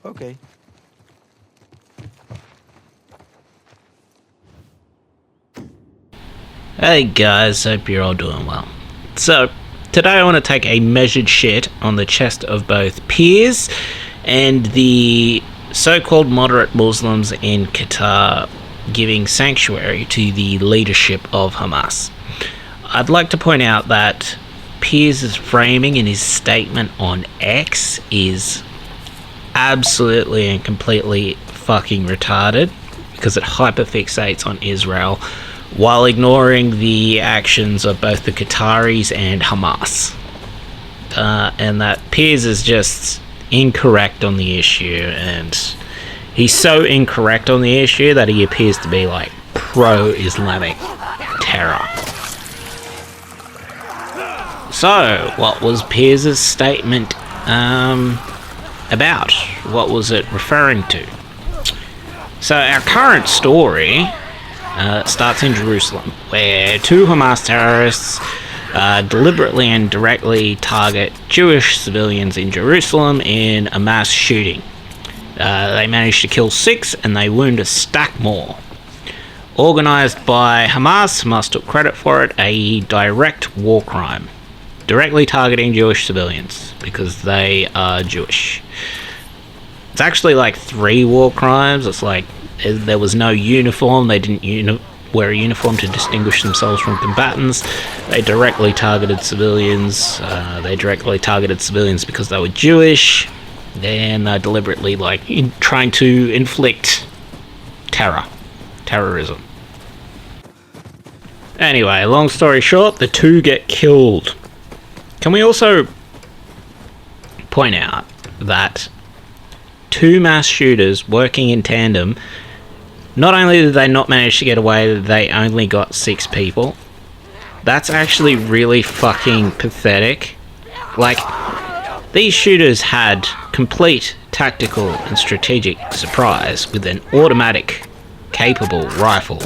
Okay. Hey guys, hope you're all doing well. So, today I want to take a measured shit on the chest of both Piers and the so-called moderate Muslims in Qatar giving sanctuary to the leadership of Hamas. I'd like to point out that Piers' framing in his statement on X is absolutely and completely fucking retarded because it hyperfixates on Israel while ignoring the actions of both the Qataris and Hamas. And that Piers is just incorrect on the issue, and he's so incorrect on the issue that he appears to be like pro-Islamic terror. So, what was Piers' statement about? What was it referring to? So, our current story starts in Jerusalem, where two Hamas terrorists deliberately and directly target Jewish civilians in Jerusalem in a mass shooting. They managed to kill 6 and they wound a stack more. Organised by Hamas, Hamas took credit for it, a direct war crime. Directly targeting Jewish civilians, because they are Jewish. It's actually like 3 war crimes. It's like there was no uniform, they didn't wear a uniform to distinguish themselves from combatants. They directly targeted civilians. They directly targeted civilians because they were Jewish. Then they're deliberately trying to inflict terrorism. Anyway, long story short, the 2 get killed. Can we also point out that 2 mass shooters working in tandem, not only did they not manage to get away, they only got 6 people. That's actually really fucking pathetic. Like, these shooters had complete tactical and strategic surprise with an automatic capable rifle.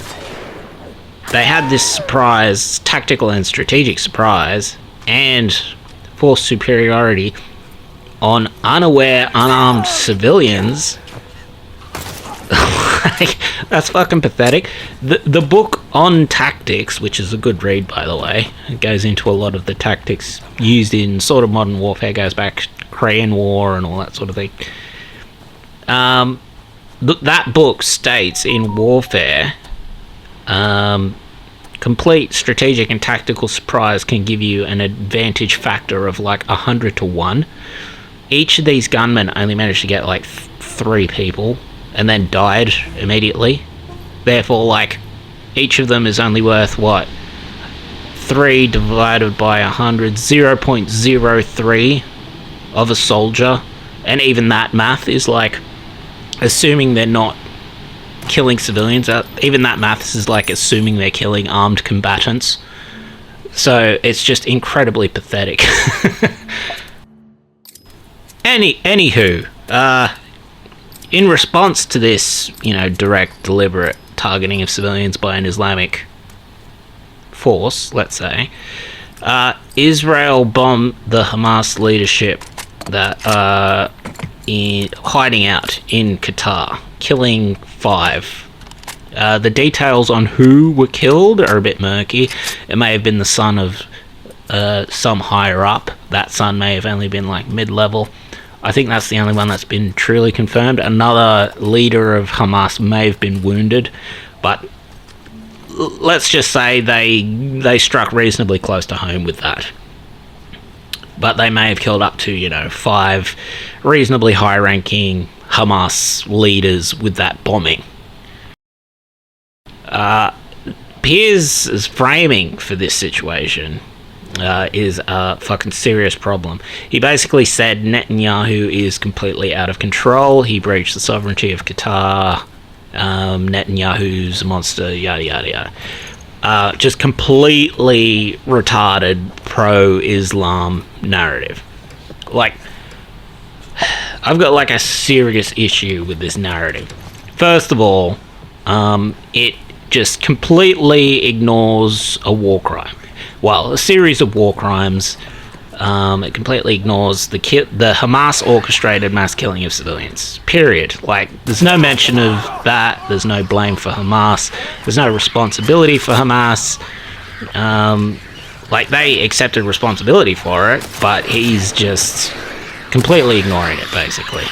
They had this surprise, tactical and strategic surprise, and force superiority on unaware, unarmed civilians. That's fucking pathetic. The book on tactics, which is a good read by the way, it goes into a lot of the tactics used in sort of modern warfare, goes back to Korean War and all that sort of thing. That book states in warfare, complete strategic and tactical surprise can give you an advantage factor of like 100 to 1. Each of these gunmen only managed to get like 3 people and then died immediately. Therefore, like, each of them is only worth, 3 divided by 100, 0.03 of a soldier. And even that math is like, assuming they're not killing civilians, even that math is like assuming they're killing armed combatants. So it's just incredibly pathetic. Anywho, in response to this, direct, deliberate targeting of civilians by an Islamic force, let's say, Israel bombed the Hamas leadership that are hiding out in Qatar, killing 5. The details on who were killed are a bit murky. It may have been the son of some higher up. That son may have only been like mid-level. I think that's the only one that's been truly confirmed. Another leader of Hamas may have been wounded, but let's just say they struck reasonably close to home with that. But they may have killed up to, 5 reasonably high-ranking Hamas leaders with that bombing. Piers' framing for this situation is a fucking serious problem. He basically said Netanyahu is completely out of control, he breached the sovereignty of Qatar, Netanyahu's a monster, yada yada yada. Just completely retarded pro-Islam narrative. Like, I've got like a serious issue with this narrative. First of all, it just completely ignores a war crime. Well, a series of war crimes It completely ignores the Hamas orchestrated mass killing of civilians. Period. Like, there's no mention of that. There's no blame for Hamas. There's no responsibility for Hamas. Like, they accepted responsibility for it, but he's just completely ignoring it, basically.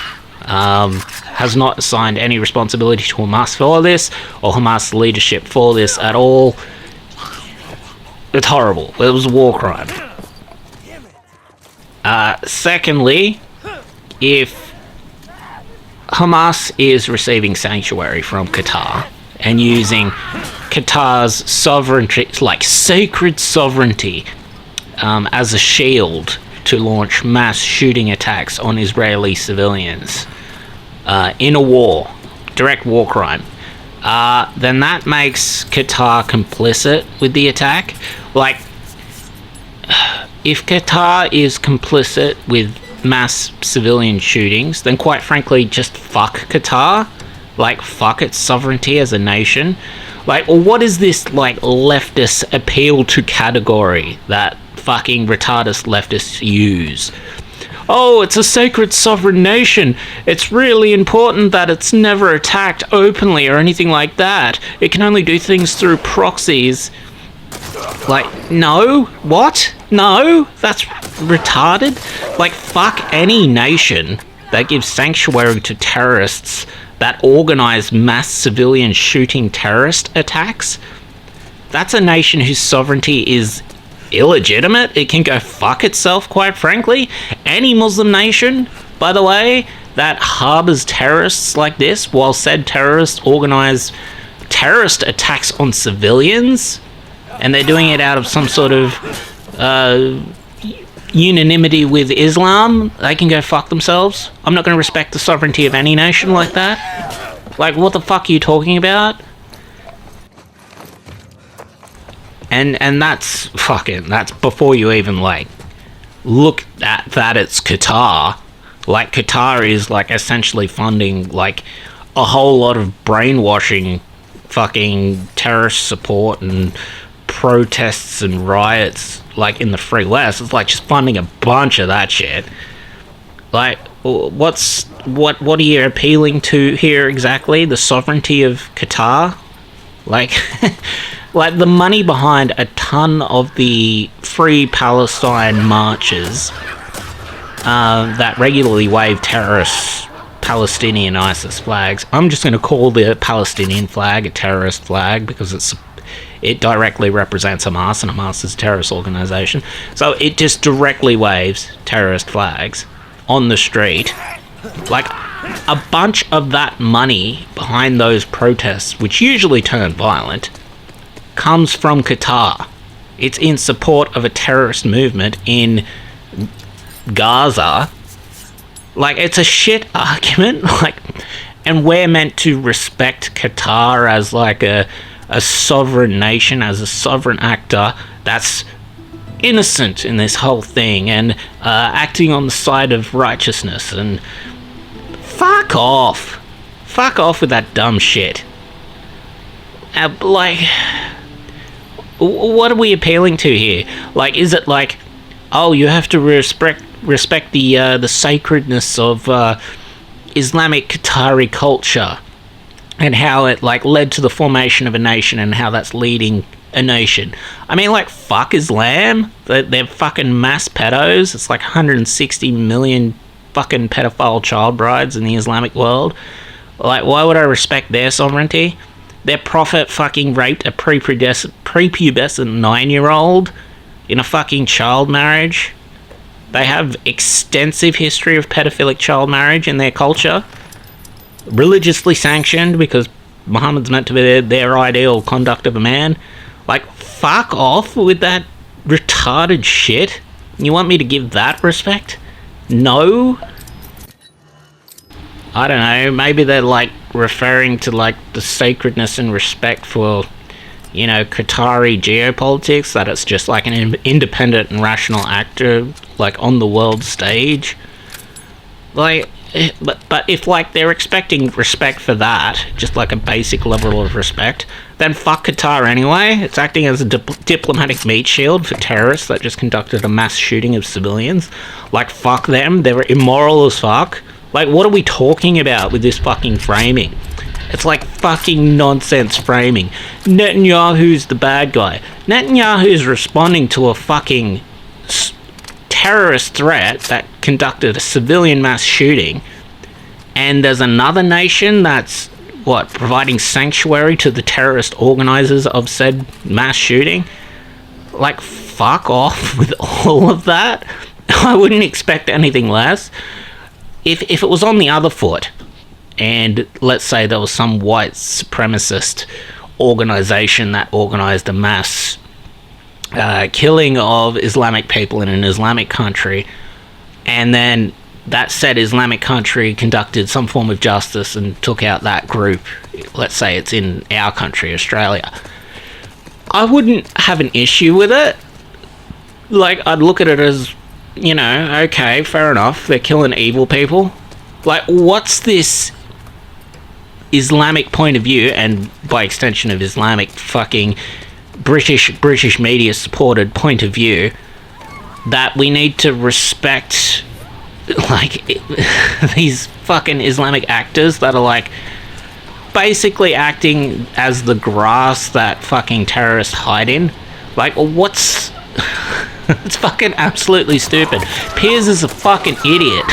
Has not assigned any responsibility to Hamas for this, or Hamas leadership for this at all. It's horrible. It was a war crime. Secondly, if Hamas is receiving sanctuary from Qatar and using Qatar's sovereignty, like sacred sovereignty, as a shield to launch mass shooting attacks on Israeli civilians in a war, direct war crime, then that makes Qatar complicit with the attack. Like, if Qatar is complicit with mass civilian shootings, then quite frankly, just fuck Qatar. Like, fuck its sovereignty as a nation. Like, what is this, like, leftist appeal to category that fucking retardist leftists use? Oh, it's a sacred sovereign nation. It's really important that it's never attacked openly or anything like that. It can only do things through proxies. Like, no? What? No? That's retarded? Like, fuck any nation that gives sanctuary to terrorists that organize mass civilian shooting terrorist attacks. That's a nation whose sovereignty is illegitimate. It can go fuck itself, quite frankly. Any Muslim nation, by the way, that harbors terrorists like this, while said terrorists organize terrorist attacks on civilians, and they're doing it out of some sort of unanimity with Islam, they can go fuck themselves. I'm not going to respect the sovereignty of any nation like that. Like, what the fuck are you talking about? And that's fucking, that's before you even, like, look at that it's Qatar. Like, Qatar is, like, essentially funding, like, a whole lot of brainwashing fucking terrorist support and protests and riots, like, in the Free West. It's like just funding a bunch of that shit. Like, what are you appealing to here exactly? The sovereignty of Qatar? Like, like the money behind a ton of the Free Palestine marches that regularly wave terrorist Palestinian ISIS flags. I'm just going to call the Palestinian flag a terrorist flag because it directly represents Hamas, and Hamas is a terrorist organization. So it just directly waves terrorist flags on the street. Like, a bunch of that money behind those protests, which usually turn violent, comes from Qatar. It's in support of a terrorist movement in Gaza. Like, it's a shit argument. Like, and we're meant to respect Qatar as, like, a sovereign nation, as a sovereign actor that's innocent in this whole thing and acting on the side of righteousness. And fuck off with that dumb shit. Like, what are we appealing to here? Like, is it like, oh, you have to respect the sacredness of Islamic Qatari culture and how it, like, led to the formation of a nation and how that's leading a nation? I mean, like, fuck Islam. They're fucking mass pedos. It's like 160 million fucking pedophile child brides in the Islamic world. Like, why would I respect their sovereignty? Their prophet fucking raped a prepubescent 9-year-old in a fucking child marriage. They have extensive history of pedophilic child marriage in their culture. Religiously sanctioned, because Muhammad's meant to be their ideal conduct of a man. Like, fuck off with that retarded shit. You want me to give that respect? No? I don't know, maybe they're, like, referring to, like, the sacredness and respect for, you know, Qatari geopolitics, that it's just, like, an independent and rational actor, like, on the world stage. Like, But if, like, they're expecting respect for that, just like a basic level of respect, then fuck Qatar anyway. It's acting as a diplomatic meat shield for terrorists that just conducted a mass shooting of civilians. Like, fuck them. They're immoral as fuck. Like, what are we talking about with this fucking framing? It's like fucking nonsense framing. Netanyahu's the bad guy. Netanyahu's responding to a fucking terrorist threat that conducted a civilian mass shooting, and there's another nation that's providing sanctuary to the terrorist organizers of said mass shooting. Like, fuck off with all of that. I wouldn't expect anything less. If it was on the other foot, and let's say there was some white supremacist organization that organized a mass killing of Islamic people in an Islamic country, and then that said Islamic country conducted some form of justice and took out that group, let's say it's in our country, Australia, I wouldn't have an issue with it. Like, I'd look at it as, you know, okay, fair enough, they're killing evil people. Like, what's this Islamic point of view, and by extension of Islamic fucking British media supported point of view, that we need to respect, like, these fucking Islamic actors that are, like, basically acting as the grass that fucking terrorists hide in? Like, what's... it's fucking absolutely stupid. Piers is a fucking idiot.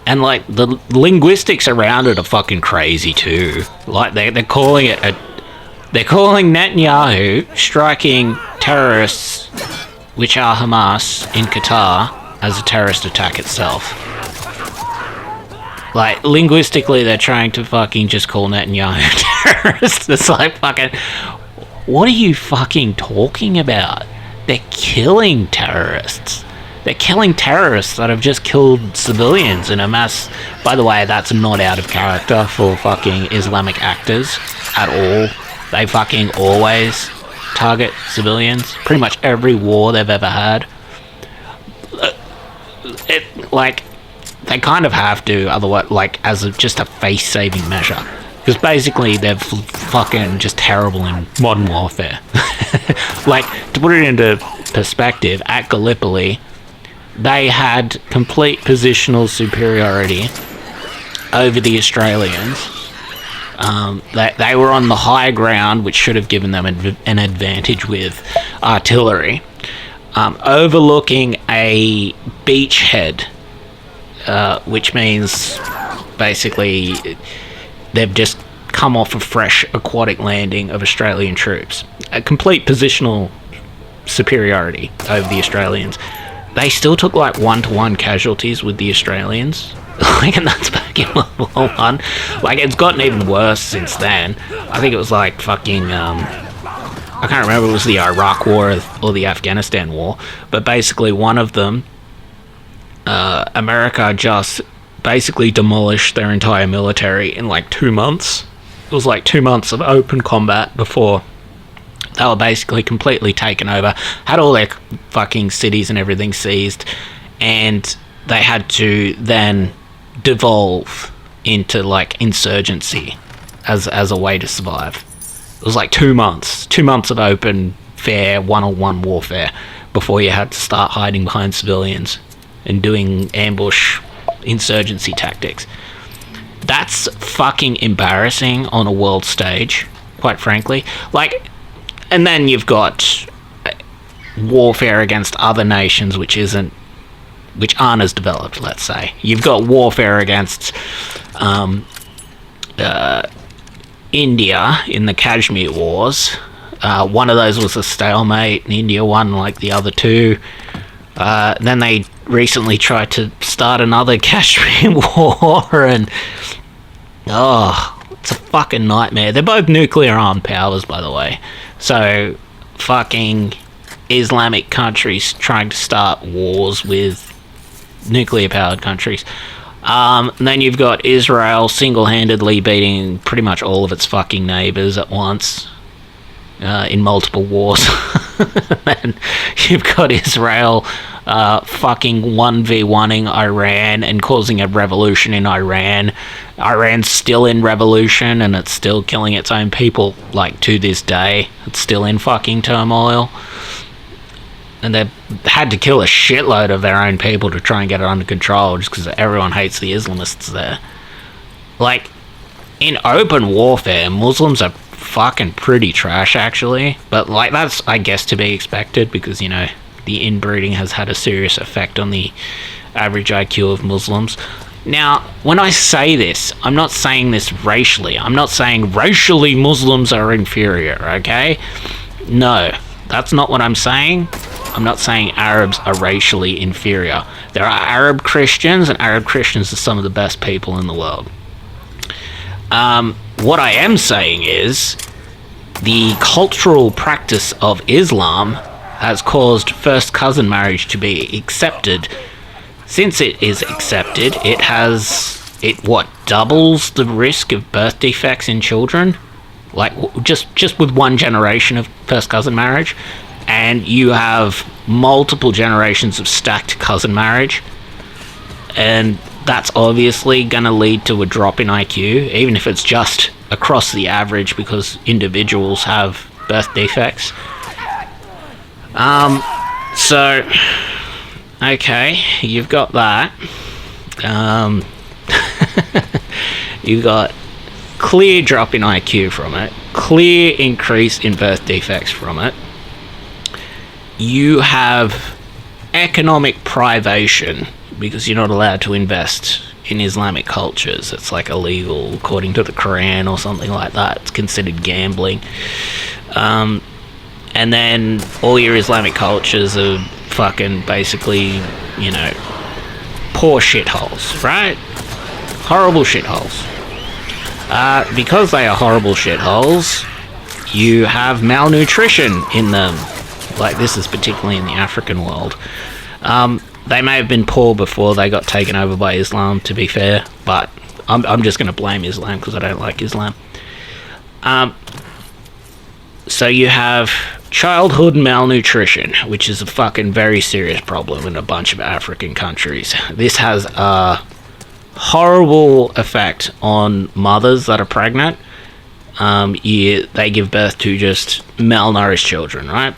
And, like, the linguistics around it are fucking crazy too. Like, they're calling it they're calling Netanyahu striking terrorists, which are Hamas, in Qatar, as a terrorist attack itself. Like, linguistically, they're trying to fucking just call Netanyahu a terrorist. It's like, fucking... what are you fucking talking about? They're killing terrorists. They're killing terrorists that have just killed civilians in a mass... By the way, that's not out of character for fucking Islamic actors at all. They fucking always target civilians. Pretty much every war they've ever had. Like, they kind of have to, otherwise, like, as just a face-saving measure. Because basically, they're fucking just terrible in modern warfare. Like, to put it into perspective, at Gallipoli, they had complete positional superiority over the Australians. They were on the high ground, which should have given them an advantage with artillery, overlooking a beachhead, which means basically they've just come off a fresh aquatic landing of Australian troops. A complete positional superiority over the Australians. They still took like 1-to-1 casualties with the Australians. Like, and that's back in World War One. Like, it's gotten even worse since then. I think it was like fucking I can't remember if it was the Iraq War or the Afghanistan War, but basically one of them, America just basically demolished their entire military in like 2 months. It was like 2 months of open combat before they were basically completely taken over, had all their fucking cities and everything seized, and they had to then devolve into like insurgency as a way to survive. It was like 2 months. 2 months of open, fair, one-on-one warfare before you had to start hiding behind civilians and doing ambush insurgency tactics. That's fucking embarrassing on a world stage, quite frankly. Like, and then you've got warfare against other nations which aren't as developed, let's say. You've got warfare against India in the Kashmir Wars. One of those was a stalemate, and India won like the other two. Then they recently tried to start another Kashmir war, and it's a fucking nightmare. They're both nuclear armed powers, by the way. So, fucking Islamic countries trying to start wars with nuclear powered countries. Then you've got Israel single-handedly beating pretty much all of its fucking neighbours at once. in multiple wars. And you've got Israel fucking 1v1ing Iran and causing a revolution in Iran. Iran's still in revolution and it's still killing its own people, like, to this day. It's still in fucking turmoil. And they've had to kill a shitload of their own people to try and get it under control, just because everyone hates the Islamists there. Like, in open warfare, Muslims are fucking pretty trash, actually. But, like, that's, I guess, to be expected, because, you know, the inbreeding has had a serious effect on the average IQ of Muslims. Now, when I say this, I'm not saying this racially. I'm not saying racially Muslims are inferior, okay? No, that's not what I'm saying. I'm not saying Arabs are racially inferior. There are Arab Christians, and Arab Christians are some of the best people in the world. What I am saying is the cultural practice of Islam has caused first cousin marriage to be accepted. Since it is accepted, it doubles the risk of birth defects in children, like just with one generation of first cousin marriage, and you have multiple generations of stacked cousin marriage, and that's obviously going to lead to a drop in IQ, even if it's just across the average, because individuals have birth defects. So, okay, you've got that. You've got clear drop in IQ from it, clear increase in birth defects from it. You have economic privation, because you're not allowed to invest in Islamic cultures. It's like illegal according to the Quran or something like that. It's considered gambling. And then all your Islamic cultures are fucking basically, you know, poor shitholes, right? Horrible shitholes. Because they are horrible shitholes, you have malnutrition in them. Like, this is particularly in the African world. They may have been poor before they got taken over by Islam, to be fair, but I'm just going to blame Islam because I don't like Islam. So you have childhood malnutrition, which is a fucking very serious problem in a bunch of African countries. This has a horrible effect on mothers that are pregnant. They give birth to just malnourished children, right?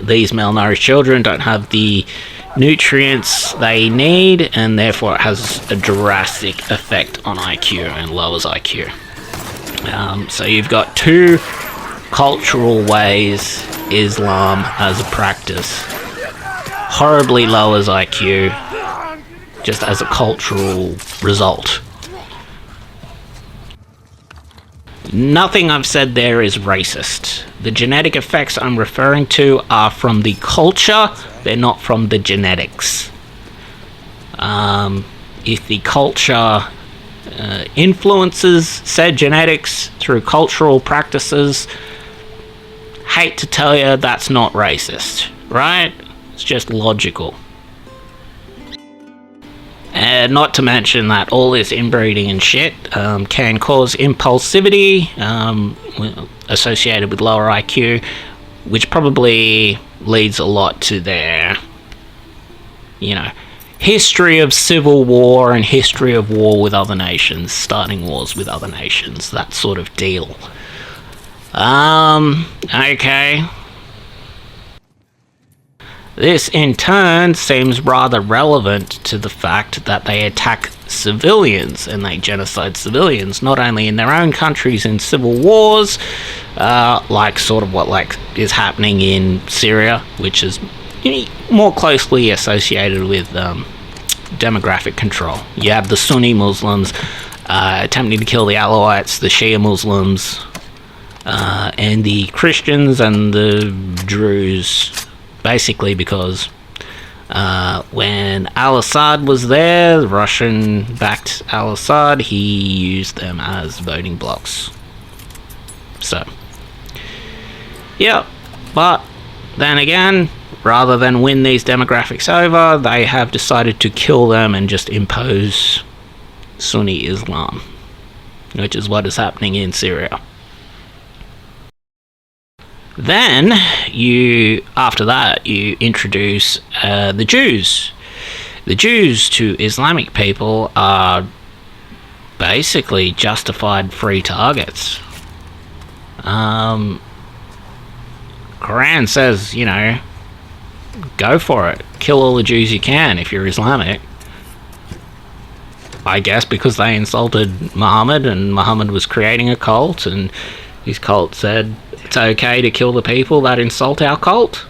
These malnourished children don't have the nutrients they need, and therefore it has a drastic effect on IQ and lowers IQ. So you've got two cultural ways Islam as a practice horribly lowers IQ just as a cultural result. Nothing I've said there is racist. The genetic effects I'm referring to are from the culture, they're not from the genetics. If the culture influences said genetics through cultural practices, hate to tell you, that's not racist, right? It's just logical. And not to mention that all this inbreeding and shit can cause impulsivity associated with lower IQ, which probably leads a lot to their, you know, history of civil war and history of war with other nations, starting wars with other nations, that sort of deal. Okay. This, in turn, seems rather relevant to the fact that they attack civilians and they genocide civilians, not only in their own countries in civil wars, like sort of what is happening in Syria, which is more closely associated with demographic control. You have the Sunni Muslims attempting to kill the Alawites, the Shia Muslims, and the Christians and the Druze. Basically because when al-Assad was there, the Russian-backed al-Assad, he used them as voting blocks. So, yeah, but then again, rather than win these demographics over, they have decided to kill them and just impose Sunni Islam, which is what is happening in Syria. Then after that, you introduce the Jews. The Jews to Islamic people are basically justified free targets. Quran says, go for it. Kill all the Jews you can if you're Islamic. I guess because they insulted Muhammad and Muhammad was creating a cult, and his cult said it's okay to kill the people that insult our cult.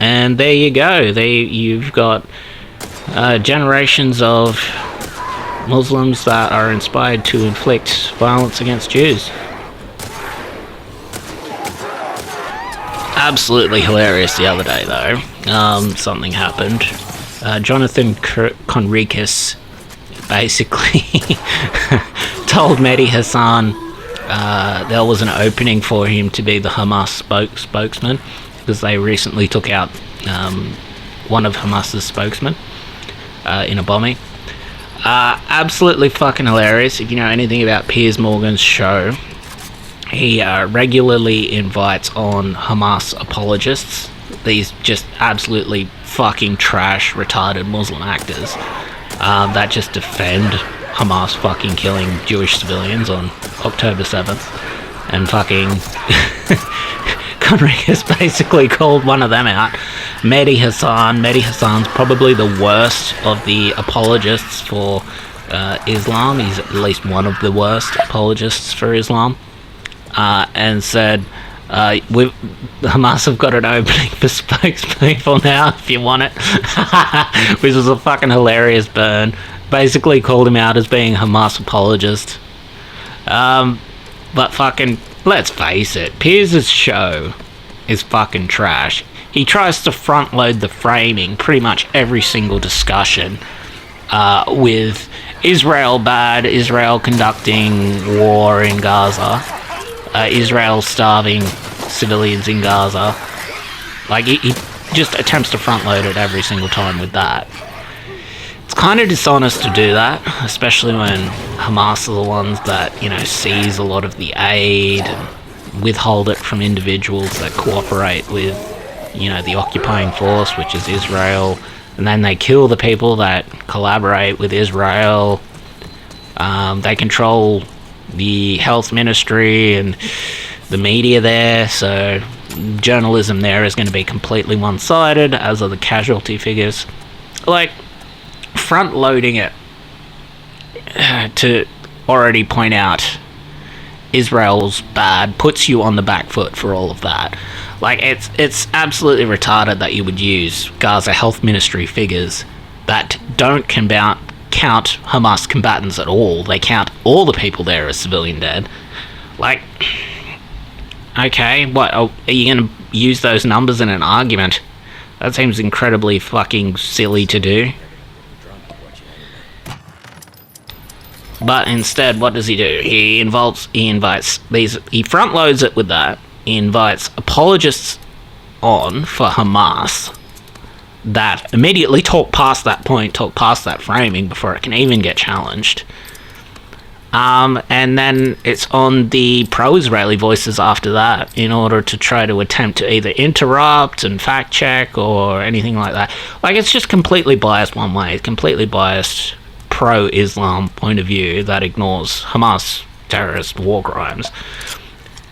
And there you go. You've got generations of Muslims that are inspired to inflict violence against Jews. Absolutely hilarious the other day, though. Something happened. Jonathan Conricus basically told Mehdi Hassan there was an opening for him to be the Hamas spokesman, because they recently took out one of Hamas's spokesmen in a bombing. Absolutely fucking hilarious. If you know anything about Piers Morgan's show, he regularly invites on Hamas apologists, these just absolutely fucking trash, retarded Muslim actors that just defend Hamas fucking killing Jewish civilians on October 7th. And fucking Conricus basically called one of them out, Mehdi Hassan. Mehdi Hassan's probably the worst of the apologists for Islam. He's at least one of the worst apologists for Islam. And said, Hamas have got an opening for spokespeople now if you want it. Which was a fucking hilarious burn. Basically called him out as being a Hamas apologist. But fucking, let's face it, Piers' show is fucking trash. He tries to front load the framing pretty much every single discussion with Israel bad, Israel conducting war in Gaza, Israel starving civilians in Gaza. Like, he just attempts to front load it every single time with that. It's kind of dishonest to do that, especially when Hamas are the ones that, seize a lot of the aid and withhold it from individuals that cooperate with, the occupying force, which is Israel, and then they kill the people that collaborate with Israel. They control the health ministry and the media there, so journalism there is going to be completely one-sided, as are the casualty figures. Like, front-loading it to already point out Israel's bad puts you on the back foot for all of that. Like, it's absolutely retarded that you would use Gaza health ministry figures that don't count Hamas combatants at all. They count all the people there as civilian dead. Like, okay, what, are you going to use those numbers in an argument? That seems incredibly fucking silly to do. But instead, what does he do? He invites these, he front loads it with that. He invites apologists on for Hamas that immediately talk past that point, talk past that framing before it can even get challenged. And then it's on the pro-Israeli voices after that in order to try to attempt to either interrupt and fact check or anything like that. Like, it's just completely biased one way. It's completely biased pro-Islam point of view that ignores Hamas terrorist war crimes.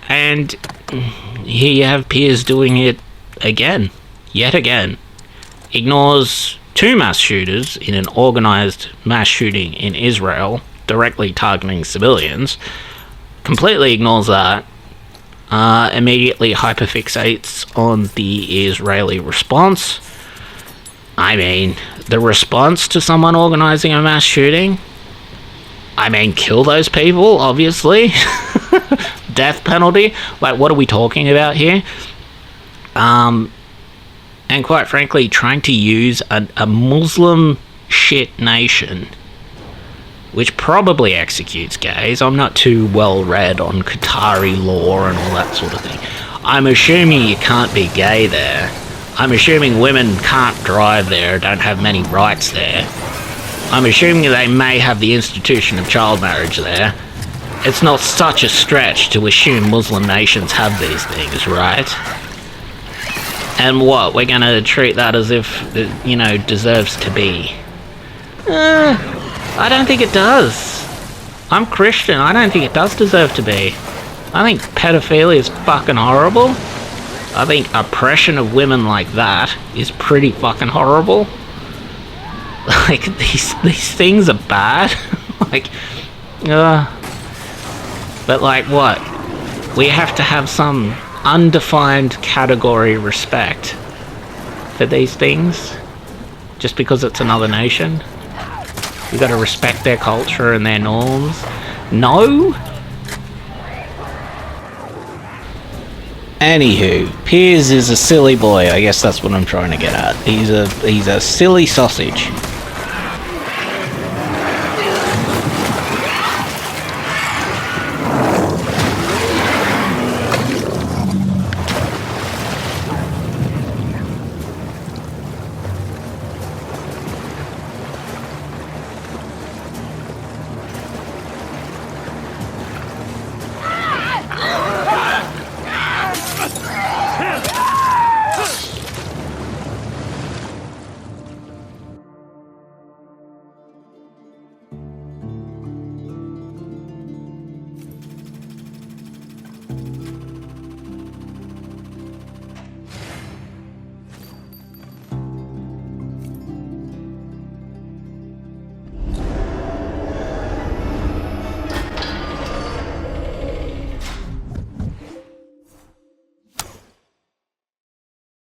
And here you have Piers doing it again, yet again. Ignores two mass shooters in an organised mass shooting in Israel, directly targeting civilians. Completely ignores that. Immediately hyperfixates on the Israeli response. I mean, the response to someone organising a mass shooting? I mean, kill those people, obviously. Death penalty? Like, what are we talking about here? And quite frankly, trying to use a Muslim shit nation, which probably executes gays. I'm not too well read on Qatari law and all that sort of thing. I'm assuming you can't be gay there. I'm assuming women can't drive there, don't have many rights there. I'm assuming they may have the institution of child marriage there. it's not such a stretch to assume Muslim nations have these things, right? And what, we're gonna treat that as if, you know, deserves to be? I don't think it does. I'm Christian, I don't think it does deserve to be. I think pedophilia is fucking horrible. I think oppression of women like that is pretty fucking horrible. Like, these things are bad. Like, but like what? We have to have some undefined category respect for these things just because it's another nation? We gotta respect their culture and their norms? No? Anywho, Piers is a silly boy. I guess that's what I'm trying to get at. He's a silly sausage.